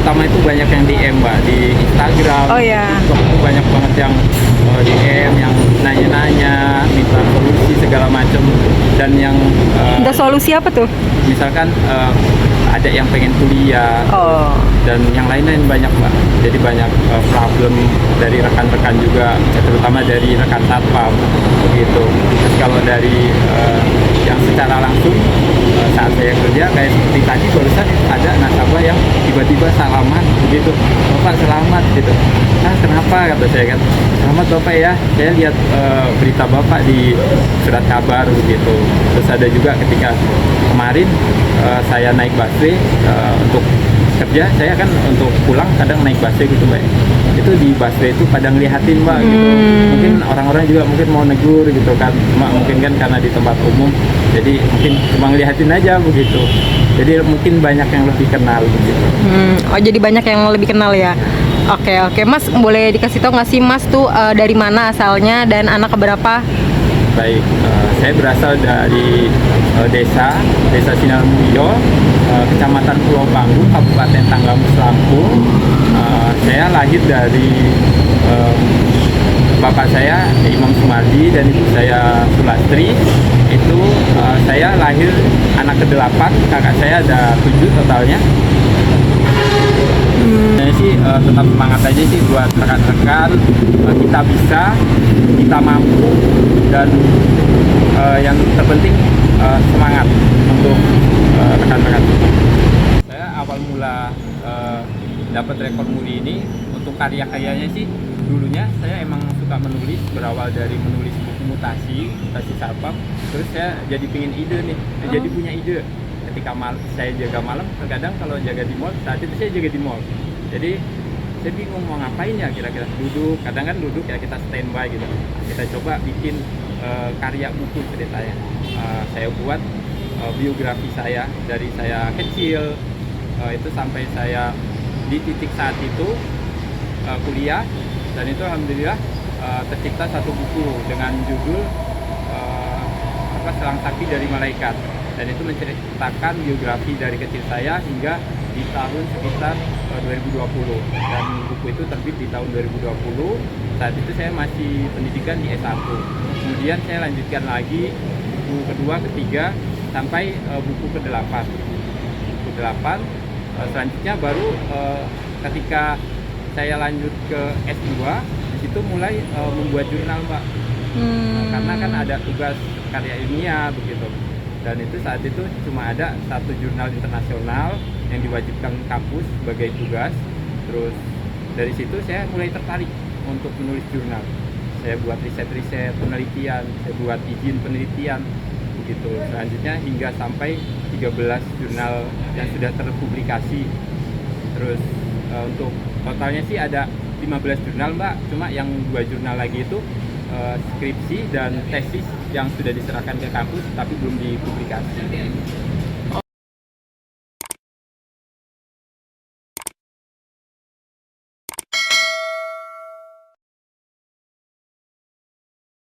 terutama itu banyak yang DM Mbak di Instagram, Oh ya. TikTok itu banyak banget yang DM, yang nanya-nanya, minta solusi segala macam, dan yang Minta solusi apa tuh? misalkan ada yang pengen kuliah Oh. dan yang lain-lain banyak Mbak. Jadi banyak problem dari rekan-rekan juga, ya, terutama dari rekan satpam begitu. Terus kalau dari yang secara langsung saat saya kerja kayak seperti tadi barusan ada nasabah yang tiba-tiba salaman begitu, Bapak selamat gitu. Ah kenapa kata saya kan, selamat Bapak ya, saya lihat berita Bapak di surat kabar begitu. Terus ada juga ketika kemarin saya naik busway untuk kerja, saya kan untuk pulang kadang naik busway gitu Mbak. Itu di busway itu pada ngeliatin Mbak gitu. Mungkin orang-orang juga mungkin mau negur gitu kan, cuma mungkin kan karena di tempat umum, jadi mungkin cuma ngeliatin aja begitu. Jadi mungkin banyak yang lebih kenal begitu. Oh jadi banyak yang lebih kenal ya. Oke, Mas boleh dikasih tahu nggak sih Mas tuh dari mana asalnya dan anak keberapa? Baik, saya berasal dari desa Sinarmuyo, Kecamatan Pulau Banggu, Kabupaten Tanggamus, Lampung. Saya lahir dari bapak saya Imam Sumardi dan ibu saya Sulastri. Itu saya lahir anak ke-8, kakak saya ada 7 totalnya. Saya sih tetap semangat aja sih buat rekan-rekan, kita bisa, kita mampu, dan yang terpenting semangat untuk rekan-rekan. Saya awal mula dapat rekor muri ini untuk karya-karyanya sih, dulunya saya emang suka menulis, berawal dari menulis buku mutasi satpam. Terus saya jadi pingin ide nih, jadi punya ide. Ketika saya jaga malam, terkadang kalau jaga di mall, saat itu saya jaga di mall. Jadi saya bingung mau ngapain ya, kira-kira duduk, kadang kan duduk ya kita standby gitu. Kita coba bikin karya buku ceritanya. Saya buat biografi saya dari saya kecil itu sampai saya di titik saat itu kuliah, dan itu alhamdulillah tercipta satu buku dengan judul Selang Sakti dari Malaikat, dan itu menceritakan biografi dari kecil saya hingga di tahun sekitar 2020, dan buku itu terbit di tahun 2020. Saat itu saya masih pendidikan di S1, kemudian saya lanjutkan lagi buku kedua, ketiga, sampai buku ke-8. Buku 8 selanjutnya baru ketika saya lanjut ke S2, di situ mulai membuat jurnal Mbak. Karena kan ada tugas karya ilmiah begitu, dan itu saat itu cuma ada satu jurnal internasional yang diwajibkan kampus sebagai tugas. Terus dari situ saya mulai tertarik untuk menulis jurnal. Saya buat riset-riset penelitian, saya buat izin penelitian begitu. Selanjutnya hingga sampai 13 jurnal yang sudah terpublikasi. Terus untuk totalnya sih ada 15 jurnal Mbak, cuma yang 2 jurnal lagi itu skripsi dan tesis yang sudah diserahkan ke kampus tapi belum dipublikasi.